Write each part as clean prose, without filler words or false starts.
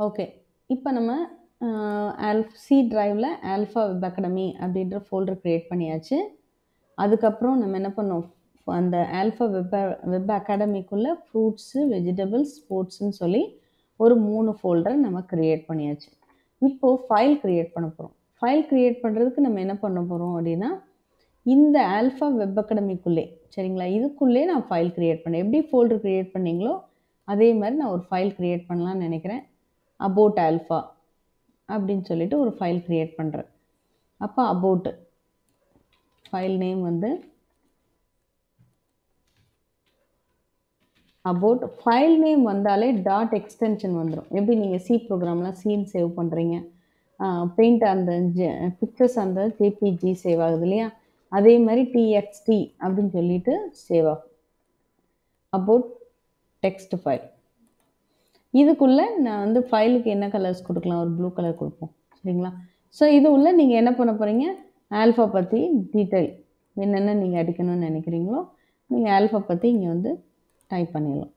Okay, இப்போ நம்ம C டிரைவில் alpha Web academy அப்படின்ற ஃபோல்டர் க்ரியேட் பண்ணியாச்சு. அதுக்கப்புறம் நம்ம என்ன பண்ணோம், அந்த ஆல்ஃபா வெப் அகாடமிக்குள்ளே ஃப்ரூட்ஸு, வெஜிடபிள்ஸ், ஸ்போர்ட்ஸுன்னு சொல்லி ஒரு 3 ஃபோல்டர் நம்ம க்ரியேட் பண்ணியாச்சு. இப்போது ஃபைல் க்ரியேட் பண்ண போகிறோம். ஃபைல் க்ரியேட் பண்ணுறதுக்கு நம்ம என்ன பண்ண போகிறோம் அப்படின்னா, இந்த ஆல்ஃபா வெப் அகாடமிக்குள்ளே, சரிங்களா, இதுக்குள்ளே நான் ஃபைல் க்ரியேட் பண்ணேன். எப்படி ஃபோல்டர் க்ரியேட் பண்ணீங்களோ அதே மாதிரி நான் ஒரு ஃபைல் க்ரியேட் பண்ணலான்னு நினைக்கிறேன். அபவுட் ஆல்ஃபா அப்படின்னு சொல்லிட்டு ஒரு ஃபைல் க்ரியேட் பண்ணுறேன். அப்போ அபவுட் ஃபைல் நேம் வந்து அபவுட். ஃபைல் நேம் வந்தாலே டாட் எக்ஸ்டென்ஷன் வந்துடும். எப்படி நீங்கள் சி ப்ரோக்ராம்லாம் சீன் சேவ் பண்ணுறீங்க, பெயிண்ட் அந்த பிக்சர்ஸ் அந்த ஜேபிஜி சேவ் ஆகுது இல்லையா, அதே மாதிரி டிஎக்ஸ்டி அப்படின்னு சொல்லிட்டு சேவ் ஆகும். About text file. இதுக்குள்ளே நான் வந்து ஃபைலுக்கு என்ன கலர்ஸ் கொடுக்கலாம், ஒரு ப்ளூ கலர் கொடுப்போம், சரிங்களா. ஸோ இது உள்ள நீங்கள் என்ன பண்ண போகிறீங்க, ஆல்ஃபா பற்றி டீட்டெயில் என்னென்ன நீங்கள் அடிக்கணும்னு நினைக்கிறீங்களோ நீங்கள் ஆல்ஃபா பற்றி இங்கே வந்து டைப் பண்ணிடலாம்.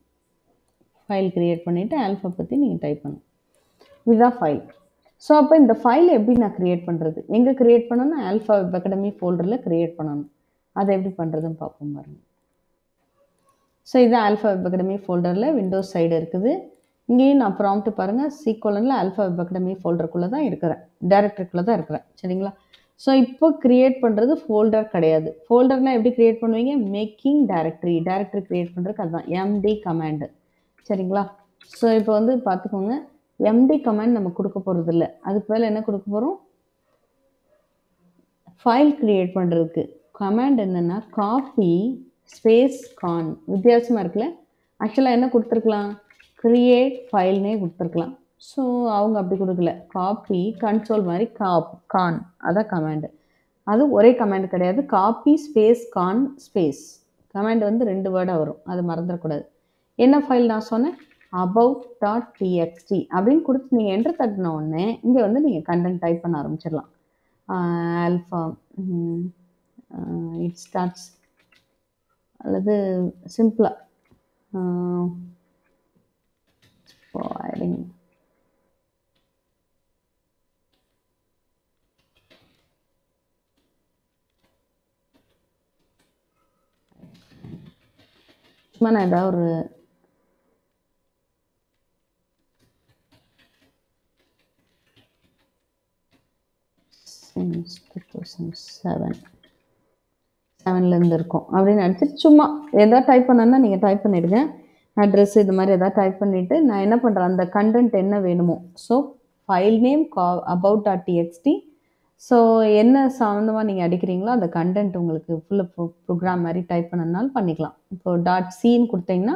ஃபைல் க்ரியேட் பண்ணிவிட்டு ஆல்ஃபா பற்றி நீங்கள் டைப் பண்ணணும். இதுதான் ஃபைல். ஸோ அப்போ இந்த ஃபைல் எப்படி நான் க்ரியேட் பண்ணுறது, எங்கே க்ரியேட் பண்ணணும்னா ஆல்ஃபா வெப் அகாடமி ஃபோல்டரில் க்ரியேட் பண்ணணும். அதை எப்படி பண்ணுறதுன்னு பார்ப்போம் பாருங்கள். ஸோ இது ஆல்ஃபா வெப் அகாடமி ஃபோல்டரில் விண்டோஸ் சைடு இருக்குது. இங்கேயும் நான் ப்ராம்ப்ட் பாருங்கள், C:, ஆல்ஃபா வெப் அகாடமி ஃபோல்டருக்குள்ளே தான் இருக்கிறேன், டைரக்டரிக்குள்ளே தான் இருக்கிறேன், சரிங்களா. ஸோ இப்போ க்ரியேட் பண்ணுறது ஃபோல்டர் கிடையாது. ஃபோல்டர்னால் எப்படி க்ரியேட் பண்ணுவீங்க, மேக்கிங் டைரக்டரி க்ரியேட் பண்ணுறதுக்கு அதுதான் எம்டி கமாண்டு, சரிங்களா. ஸோ இப்போ வந்து பார்த்துக்கோங்க, எம்டி கமாண்ட் நம்ம கொடுக்க போகிறது இல்லை. அதுக்கு மேலே என்ன கொடுக்க போகிறோம், ஃபைல் க்ரியேட் பண்ணுறதுக்கு கமாண்ட் என்னென்னா காப்பி ஸ்பேஸ் கான். வித்தியாசமாக இருக்குல்ல. ஆக்சுவலாக என்ன கொடுத்துருக்கலாம், க்ரியேட் ஃபைல்னே கொடுத்துருக்கலாம். ஸோ அவங்க அப்படி கொடுக்கல, காப்பி கன்சோல் மாதிரி கான், அதான் கமாண்டு. அது ஒரே கமாண்ட் கிடையாது, copy space con space. Command வந்து 2 வேர்டாக வரும், அது மறந்துடக்கூடாது. என்ன ஃபைல் நான் சொன்னேன், about.txt அப்படின்னு கொடுத்து நீங்கள் என்டர் தட்டின உடனே இங்கே வந்து நீங்கள் கண்டென்ட் டைப் பண்ண ஆரம்பிச்சிடலாம். ஆல்ஃபா இட் ஸ்டார்ட்ஸ் அல்லது சிம்பிளாக சும்மா நான் ஏதாவது ஒரு since 2007 இருக்கும் அப்படின்னு அடிச்சுட்டு சும்மா எதாவது டைப் பண்ணா நீங்கள் டைப் பண்ணிவிடுங்க. அட்ரஸ் இது மாதிரி எதாவது டைப் பண்ணிவிட்டு நான் என்ன பண்ணுறேன், அந்த கண்டென்ட் என்ன வேணுமோ. So file name about.txt. So என்ன சம்மந்தமாக நீங்கள் அடிக்கிறீங்களோ அந்த கண்டென்ட் உங்களுக்கு ஃபுல்லாக ப்ரோக்ராம் மாதிரி டைப் பண்ணனாலும் பண்ணிக்கலாம். இப்போது .cன்னு கொடுத்தீங்கன்னா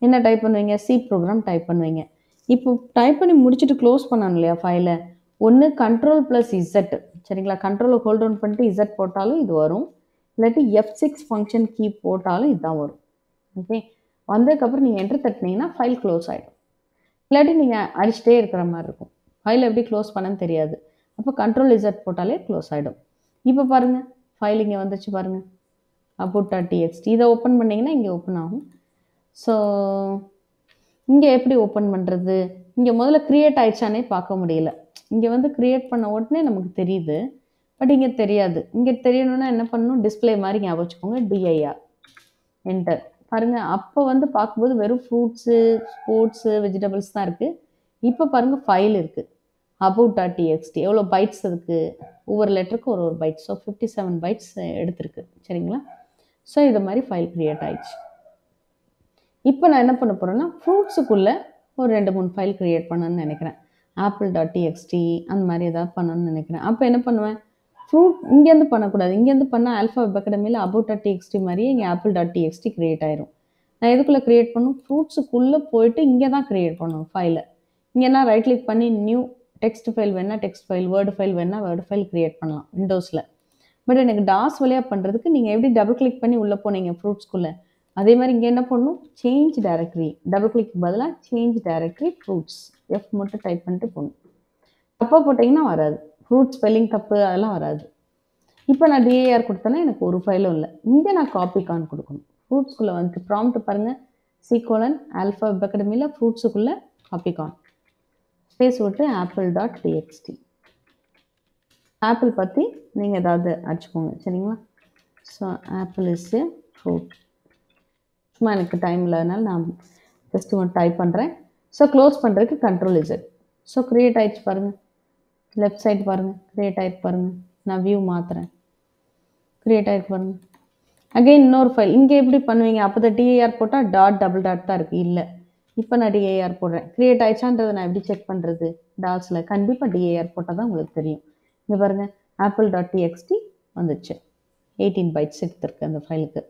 என்ன டைப் பண்ணுவீங்க, சி ப்ரோக்ராம் டைப் பண்ணுவீங்க. இப்போ டைப் பண்ணி முடிச்சுட்டு க்ளோஸ் பண்ணணும் இல்லையா ஃபைலை, ஒன்று Ctrl+Z, சரிங்களா. கண்ட்ரோலை ஹோல்ட் டவுன் பண்ணிட்டு Z போட்டாலும் இது வரும், இல்லாட்டி F6 ஃபங்க்ஷன் கீ போட்டாலும் இதுதான் வரும். ஓகே, வந்ததுக்கப்புறம் நீங்கள் என்டர் தட்டினீங்கன்னா ஃபைல் க்ளோஸ் ஆகிடும். இல்லாட்டி நீங்கள் அடிச்சுட்டே இருக்கிற மாதிரி இருக்கும், ஃபைல் எப்படி க்ளோஸ் பண்ணன்னு தெரியாது. அப்போ Ctrl+Z போட்டாலே க்ளோஸ் ஆகிடும். இப்போ பாருங்கள் ஃபைல் இங்கே வந்துச்சு பாருங்கள், about.txt. இதை ஓப்பன் பண்ணிங்கன்னா இங்கே ஓப்பன் ஆகும். ஸோ இங்கே எப்படி ஓப்பன் பண்ணுறது, இங்கே முதல்ல க்ரியேட் ஆயிடுச்சானே பார்க்க முடியல. இங்கே வந்து க்ரியேட் பண்ண உடனே நமக்கு தெரியுது, பட் இங்கே தெரியாது. இங்கே தெரியணுன்னா என்ன பண்ணணும், டிஸ்பிளே மாதிரி ஞாபகம் வச்சுக்கோங்க, DIR என்டர் பாருங்கள். அப்போ வந்து பார்க்கும்போது வெறும் ஃப்ரூட்ஸு, ஸ்போர்ட்ஸு, வெஜிடபிள்ஸ் தான் இருக்குது. இப்போ பாருங்கள் ஃபைல் இருக்குது about.txt. எவ்வளோ பைட்ஸ் இருக்குது, ஒவ்வொரு லெட்டருக்கு ஒரு பைட்ஸ். ஸோ 57 பைட்ஸ் எடுத்திருக்கு, சரிங்களா. ஸோ இது மாதிரி ஃபைல் க்ரியேட் ஆயிடுச்சு. இப்போ நான் என்ன பண்ண போகிறேன்னா ஃப்ரூட்ஸுக்குள்ளே ஒரு 2-3 ஃபைல் க்ரியேட் பண்ணணும்னு நினைக்கிறேன். apple.txt அந்த மாதிரி ஏதாவது பண்ணணும்னு நினைக்கிறேன். அப்போ என்ன பண்ணுவேன், ஃப்ரூட் இங்கேருந்து பண்ணக்கூடாது, இங்கேருந்து பண்ணால் ஆல்ஃபா வெப் அகாடமியில் about.txt மாதிரியே இங்கே apple.txt க்ரியேட் ஆயிரும். நான் எதுக்குள்ளே க்ரியேட் பண்ணணும், ஃப்ரூட்ஸுக்குள்ளே போயிட்டு இங்கே தான் க்ரியேட் பண்ணணும் ஃபைலை. இங்கேனா ரைட் கிளிக் பண்ணி நியூ டெக்ஸ்ட் ஃபைல் வேணால் டெக்ஸ்ட் ஃபைல், வேர்டு ஃபைல் வேணால் வேர்டு ஃபைல் க்ரியேட் பண்ணலாம் விண்டோஸில். பட் எனக்கு டாஸ் வழியாக பண்ணுறதுக்கு நீங்கள் எப்படி டபுள் கிளிக் பண்ணி உள்ளே போனீங்க ஃப்ரூட்ஸ்குள்ளே, அதே மாதிரி இங்கே என்ன பண்ணணும், சேஞ்ச் டைரக்டரி, டபுள் கிளிக் பதிலாக சேஞ்ச் டைரக்டரி ஃப்ரூட்ஸ், எஃப் மட்டும் டைப் பண்ணிட்டு போகணும். தப்பாக போட்டிங்கன்னா வராது, ஃப்ரூட் ஸ்பெல்லிங் தப்பு அதெல்லாம் வராது. இப்போ நான் DIR கொடுத்தேன்னா எனக்கு ஒரு ஃபைலும் இல்லை. இங்கே நான் காப்பி கான் கொடுக்கணும், ஃப்ரூட்ஸ்குள்ளே வந்து ப்ராம்ப்ட் பாருங்கள், C:, ஆல்ஃபா வெப் அகாடமியில் ஃப்ரூட்ஸுக்குள்ளே காப்பிகான் ஸ்பேஸ் விட்டு apple.txt. ஆப்பிள் பற்றி நீங்கள் ஏதாவது அடிச்சுக்கோங்க சரிங்களா. So apple is a fruit. சும்மா எனக்கு டைம் இல்லாதனால நான் ஜஸ்ட் ஒன்று டைப் பண்ணுறேன். ஸோ க்ளோஸ் பண்ணுறதுக்கு Ctrl+Z. ஸோ க்ரியேட் ஆகிடுச்சு பாருங்கள், லெஃப்ட் சைடு பாருங்கள், க்ரியேட் ஆகிருக்கு பாருங்கள். நான் வியூ மாற்றுறேன், க்ரியேட் ஆகிருக்கு பாருங்கள். அகெயின் இன்னொரு ஃபைல். இங்கே எப்படி பண்ணுவீங்க, அப்போ தான் DIR போட்டால் ." தான் இருக்குது. இல்லை, இப்போ நான் DIR போடுறேன். க்ரியேட் ஆகிடுச்சான்றதை நான் எப்படி செக் பண்ணுறது, டால்ஸில் கண்டிப்பாக DIR போட்டால் தான் உங்களுக்கு தெரியும். இங்கே பாருங்கள், apple.txt வந்துச்சு. 18 bytes எடுத்துருக்கு அந்த ஃபைலுக்கு.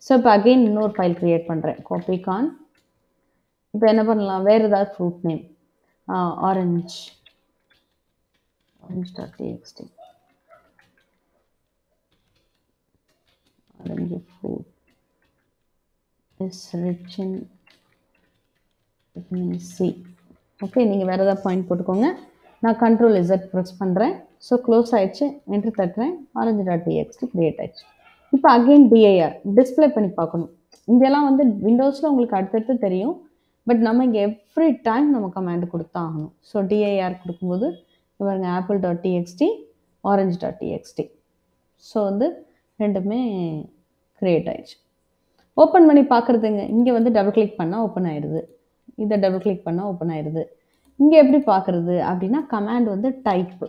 ஸோ இப்போ அகெயின் இன்னொரு ஃபைல் க்ரியேட் பண்ணுறேன், காப்பிகான். இப்போ என்ன பண்ணலாம், வேறு ஏதாவது fruit name, orange.txt. orange fruit is rich in vitamin C. Okay, நீங்கள் வேறு ஏதாவது பாயிண்ட் போட்டுக்கோங்க. நான் Ctrl+Z ப்ரெஸ் பண்ணுறேன். ஸோ க்ளோஸ் ஆகிடுச்சு, என்டர் தட்டுறேன். orange.txt க்ரியேட் ஆகிடுச்சு. இப்போ அகெயின் DIR டிஸ்பிளே பண்ணி பார்க்கணும். இதெல்லாம் வந்து விண்டோஸில் உங்களுக்கு அடுத்தடுத்து தெரியும். பட் நம்ம இங்கே எவ்ரி டைம் நம்ம கமாண்ட் கொடுத்தா ஆகணும். ஸோ DIR கொடுக்கும்போது பாருங்க, apple.txt, orange.txt. ஸோ வந்து ரெண்டுமே க்ரியேட் ஆகிடுச்சு. ஓப்பன் பண்ணி பார்க்குறதுங்க, இங்கே வந்து டபுள் கிளிக் பண்ணால் ஓப்பன் ஆயிடுது, இதை டபுள் கிளிக் பண்ணால் ஓப்பன் ஆயிடுது. இங்கே எப்படி பார்க்குறது அப்படின்னா, கமாண்ட் வந்து டைப்பு.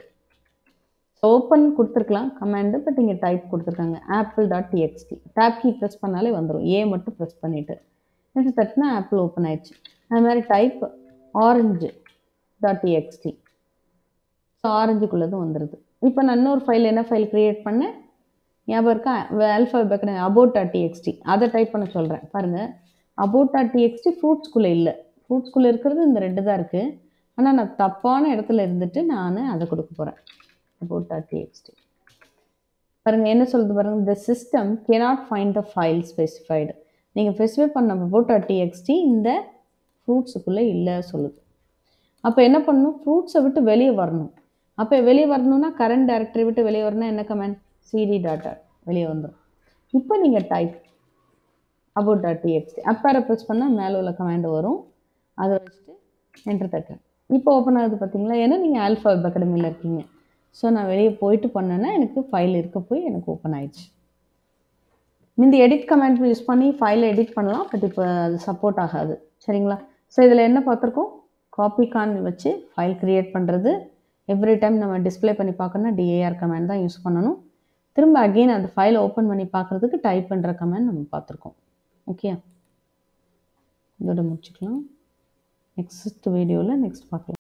ஓப்பன் கொடுத்துருக்கலாம் கமாண்டு, பட் இங்கே டைப் கொடுத்துருக்காங்க apple.txt. டேப் கீ ப்ரெஸ் பண்ணாலே வந்துடும், ஏ மட்டும் ப்ரெஸ் பண்ணிவிட்டு நெக்ஸ்ட் தட்டினா ஆப்பிள் ஓப்பன் ஆயிடுச்சு. அது மாதிரி டைப் orange.txt. ஸோ ஆரஞ்சுக்குள்ளதும் வந்துடுது. இப்போ நான் இன்னொரு ஃபைல், என்ன ஃபைல் க்ரியேட் பண்ணேன் ஞாபகம் இருக்கா, ஆல்ஃபா வெப் about.txt. அதை டைப் பண்ண சொல்கிறேன் பாருங்கள். about.txt ஃப்ரூட்ஸ்குள்ளே இல்லை, ஃப்ரூட்ஸ்குள்ளே இருக்கிறது இந்த ரெண்டு தான் இருக்குது. ஆனால் நான் தப்பான இடத்துல இருந்துட்டு நான் அதை கொடுக்க போகிறேன், about.txt. பாருங்கள் என்ன சொல்லுது பாருங்கள், the system cannot find the file specified. நீங்கள் ஸ்பெசிஃபை பண்ண about.txt இந்த ஃப்ரூட்ஸுக்குள்ளே இல்லை சொல்லுது. அப்போ என்ன பண்ணணும், ஃப்ரூட்ஸை விட்டு வெளியே வரணும். அப்போ வெளியே வரணும்னா கரண்ட் டைரக்டரி விட்டு வெளியே வரணும்னா என்ன கமெண்ட், cd டாட் வெளியே வந்துடும். இப்போ நீங்கள் டைப் about.txt அப்பரை ப்ரெஸ் பண்ணால் மேலே உள்ள கமாண்ட் வரும், அதை வச்சுட்டு என்டர் தட்டுறேன். இப்போ ஓப்பன் ஆகுது பார்த்தீங்களா, ஏன்னா நீங்கள் ஆல்ஃபா வெப் அகாடமியில் இருக்கீங்க. ஸோ நான் வெளியே போயிட்டு பண்ணேன்னா எனக்கு ஃபைல் இருக்க போய் எனக்கு ஓப்பன் ஆயிடுச்சு. இந்த எடிட் கமெண்ட் யூஸ் பண்ணி ஃபைலை எடிட் பண்ணலாம், பட் இப்போ அது சப்போர்ட் ஆகாது சரிங்களா. ஸோ இதில் என்ன பார்த்துருக்கோம், காப்பிகான் வச்சு ஃபைல் க்ரியேட் பண்ணுறது. எவ்ரி டைம் நம்ம டிஸ்பிளே பண்ணி பார்க்கணுன்னா DIR கமெண்ட் தான் யூஸ் பண்ணணும். திரும்ப அகெயின் அந்த ஃபைலை ஓப்பன் பண்ணி பார்க்குறதுக்கு டைப் பண்ணுற கமெண்ட் நம்ம பார்த்துருக்கோம். ஓகே, இதோட முடிச்சுக்கலாம். நெக்ஸ்ட் வீடியோவில் நெக்ஸ்ட் பார்க்கலாம்.